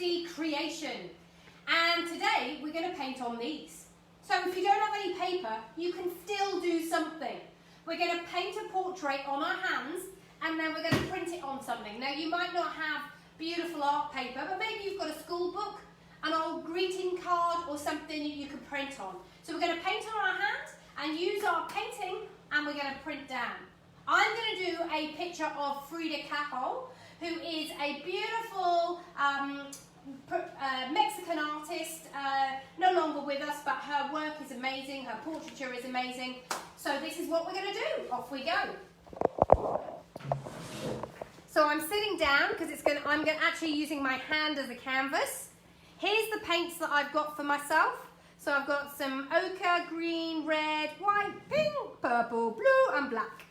thrifty creation. And today we're going to paint on these. So if you don't have any paper, you can still do something. We're going to paint a portrait on our hands and then we're going to print it on something. Now you might not have beautiful art paper, but maybe you've got a school book, an old greeting card or something that you can print on. So we're going to paint on our hand and use our painting and we're going to print down. I'm going to do a picture of Frida Kahlo, who is a beautiful Mexican artist, no longer with us, but her work is amazing, her portraiture is amazing. So this is what we're going to do. Off we go. So I'm sitting down because I'm actually using my hand as a canvas. Here's the paints that I've got for myself. So I've got some ochre, green, red, white, pink, purple, blue and black.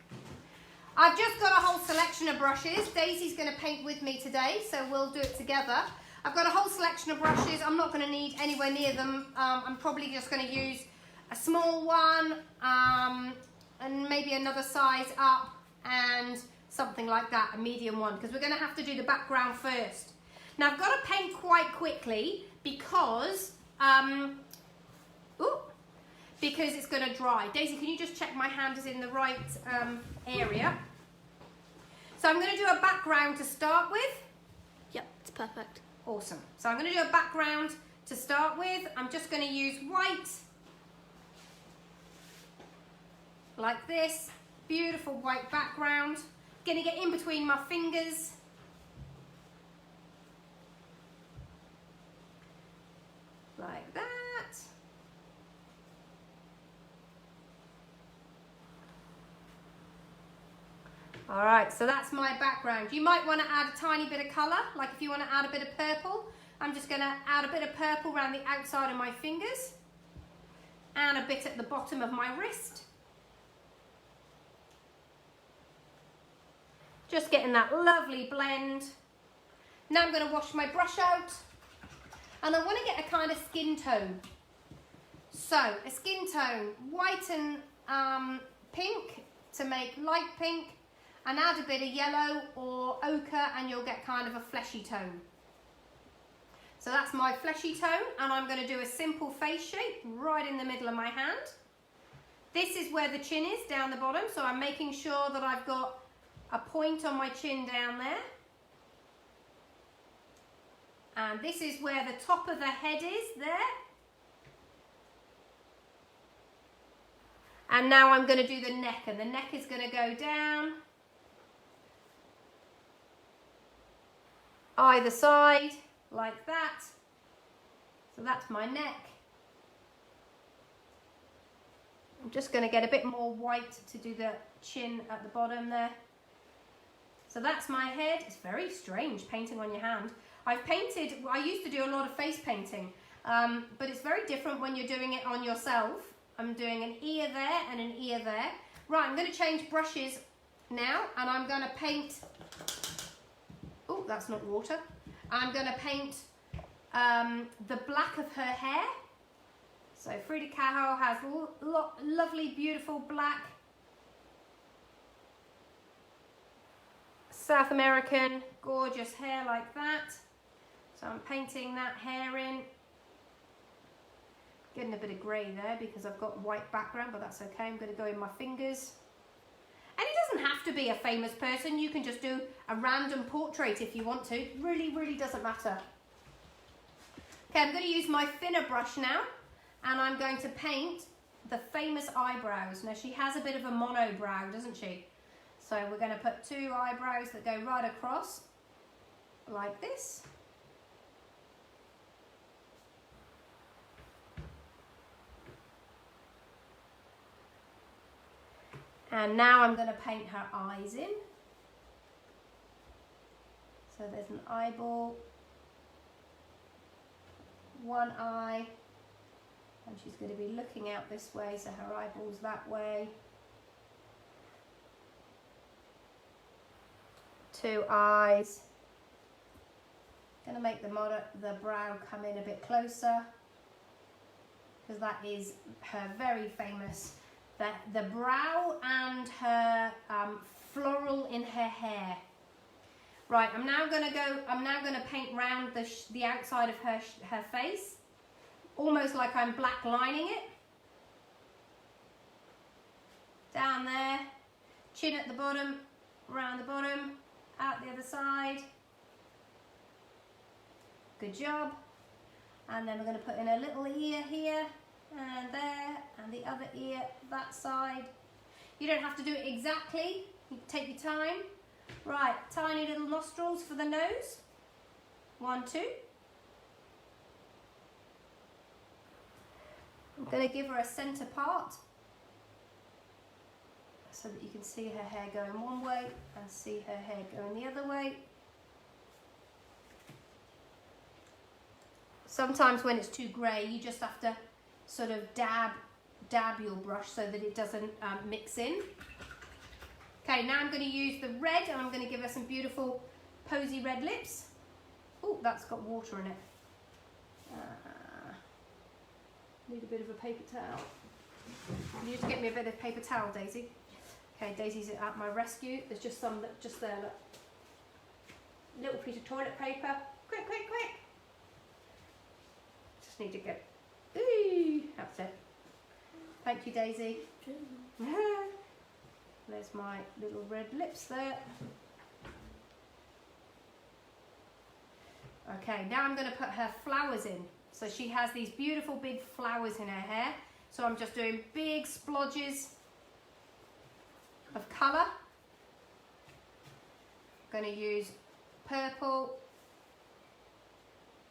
I've just got a whole selection of brushes. Daisy's going to paint with me today, so we'll do it together. I've got a whole selection of brushes. I'm not going to need anywhere near them. I'm probably just going to use a small one and maybe another size up and something like that, a medium one, because we're going to have to do the background first. Now I've got to paint quite quickly because it's going to dry. Daisy, can you just check my hand is in the right area? So I'm going to do a background to start with. Yep, it's perfect. Awesome. So I'm going to do a background to start with. I'm just going to use white, like this. Beautiful white background. Going to get in between my fingers. Like that. All right, so that's my background. You might want to add a tiny bit of colour, like if you want to add a bit of purple. I'm just going to add a bit of purple around the outside of my fingers and a bit at the bottom of my wrist. Just getting that lovely blend. Now I'm going to wash my brush out and I want to get a kind of skin tone. So a skin tone, white and pink to make light pink. And add a bit of yellow or ochre and you'll get kind of a fleshy tone. So that's my fleshy tone and I'm going to do a simple face shape right in the middle of my hand. This is where the chin is, down the bottom, so I'm making sure that I've got a point on my chin down there. And this is where the top of the head is, there. And now I'm going to do the neck, and the neck is going to go down either side like that. So that's my neck. I'm just going to get a bit more white to do the chin at the bottom there. So that's my head. It's very strange painting on your hand. I used to do a lot of face painting, but it's very different when you're doing it on yourself. I'm doing an ear there and an ear there. Right, I'm going to change brushes now and I'm going to paint. Oh, that's not water. I'm going to paint the black of her hair. So Frida Kahlo has lovely, beautiful black South American, gorgeous hair like that. So I'm painting that hair in. Getting a bit of grey there because I've got white background, but that's okay. I'm going to go in my fingers. And it doesn't have to be a famous person. You can just do a random portrait if you want to. It really doesn't matter. Okay, I'm going to use my thinner brush now. And I'm going to paint the famous eyebrows. Now, she has a bit of a monobrow, doesn't she? So we're going to put two eyebrows that go right across, like this. And now I'm going to paint her eyes in. So there's an eyeball, one eye, and she's going to be looking out this way, so her eyeball's that way. Two eyes. Going to make the brow come in a bit closer, because that is her very famous. The brow and her floral in her hair. Right, I'm now gonna paint round the outside of her face, almost like I'm black lining it. Down there, chin at the bottom, round the bottom, out the other side. Good job. And then we're going to put in a little ear here and there, and the other ear that side. You don't have to do it exactly, you take your time. Right, tiny little nostrils for the nose. 1, 2. I'm going to give her a centre part so that you can see her hair going one way and see her hair going the other way. Sometimes when it's too grey, you just have to sort of dab your brush so that it doesn't mix in. Okay, now I'm going to use the red and I'm going to give her some beautiful posy red lips. Oh, that's got water in it. Need a bit of a paper towel. Can you just get me a bit of paper towel, Daisy? Okay, Daisy's at my rescue. There's just some just there. Look. Little piece of toilet paper. Quick, quick, quick. Just need to get. Ooh, that's it. Thank you, Daisy. There's my little red lips there. Okay, now I'm going to put her flowers in. So she has these beautiful big flowers in her hair. So I'm just doing big splodges of colour. I'm going to use purple.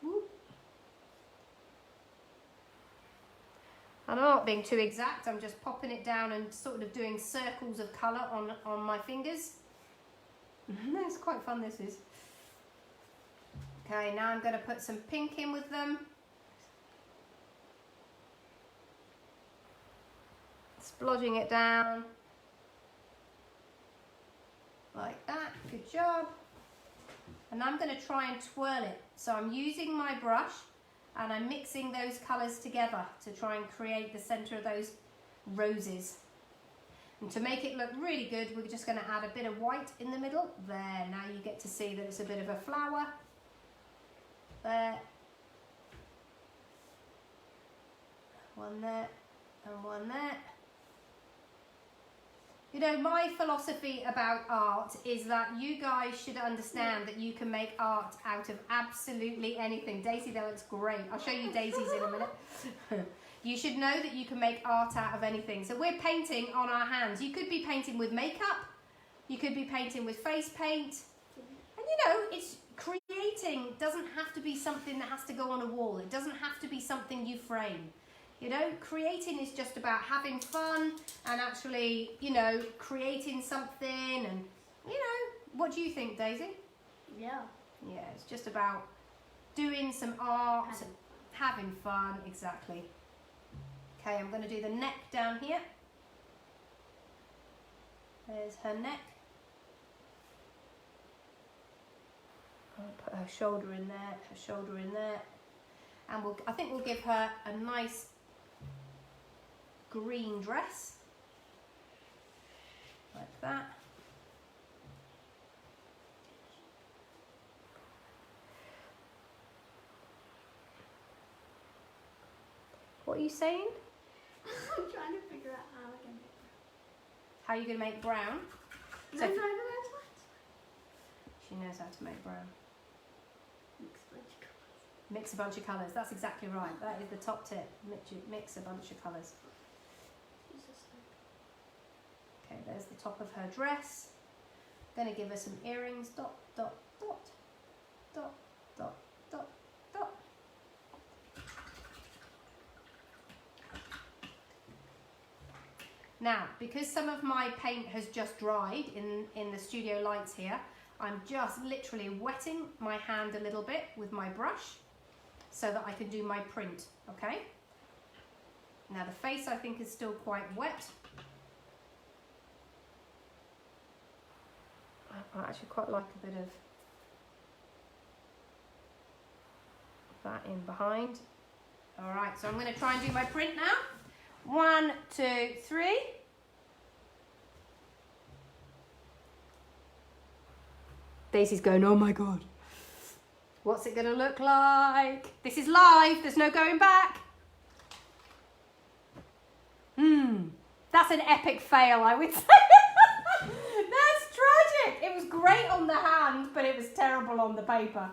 Woo. I'm not being too exact, I'm just popping it down and sort of doing circles of colour on my fingers. It's quite fun, this is. Okay, now I'm going to put some pink in with them. Splodging it down. Like that, good job. And I'm going to try and twirl it. So I'm using my brush and I'm mixing those colours together to try and create the centre of those roses. And to make it look really good, we're just going to add a bit of white in the middle. There, now you get to see that it's a bit of a flower. There. One there and one there. You know, my philosophy about art is that you guys should understand that you can make art out of absolutely anything. Daisy, that looks great. I'll show you Daisy's in a minute. You should know that you can make art out of anything. So we're painting on our hands. You could be painting with makeup. You could be painting with face paint. And you know, it's creating doesn't have to be something that has to go on a wall. It doesn't have to be something you frame. You know, creating is just about having fun and actually, you know, creating something and, you know, what do you think, Daisy? Yeah. Yeah, it's just about doing some art, having fun, exactly. Okay, I'm going to do the neck down here. There's her neck. I'll put her shoulder in there, her shoulder in there. And I think we'll give her a nice green dress like that. What are you saying? I'm trying to figure out how I can make brown. How are you going to make brown? No, So no, no, that's what. she knows how to make brown. Mix a bunch of colours. Mix a bunch of colours. That's exactly right. That is the top tip. Mix a bunch of colours. Okay, there's the top of her dress. Going to give her some earrings. Dot, dot, dot, dot, dot, dot, dot. Now, because some of my paint has just dried in the studio lights here, I'm just literally wetting my hand a little bit with my brush so that I can do my print, okay? Now the face I think is still quite wet. I actually quite like a bit of that in behind. All right, so I'm going to try and do my print now. 1, 2, 3. Daisy's going, oh my God. What's it gonna look like? This is live, there's no going back. That's an epic fail, I would say. That's tragic. It was great on the hand, but it was terrible on the paper.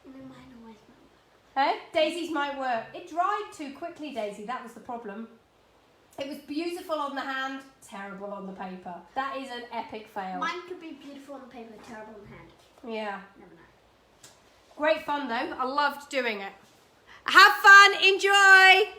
Mine always work. Hey? Daisy's might work. It dried too quickly, Daisy. That was the problem. It was beautiful on the hand, terrible on the paper. That is an epic fail. Mine could be beautiful on the paper, terrible on the hand. Yeah. Never know. Great fun though. I loved doing it. Have fun. Enjoy.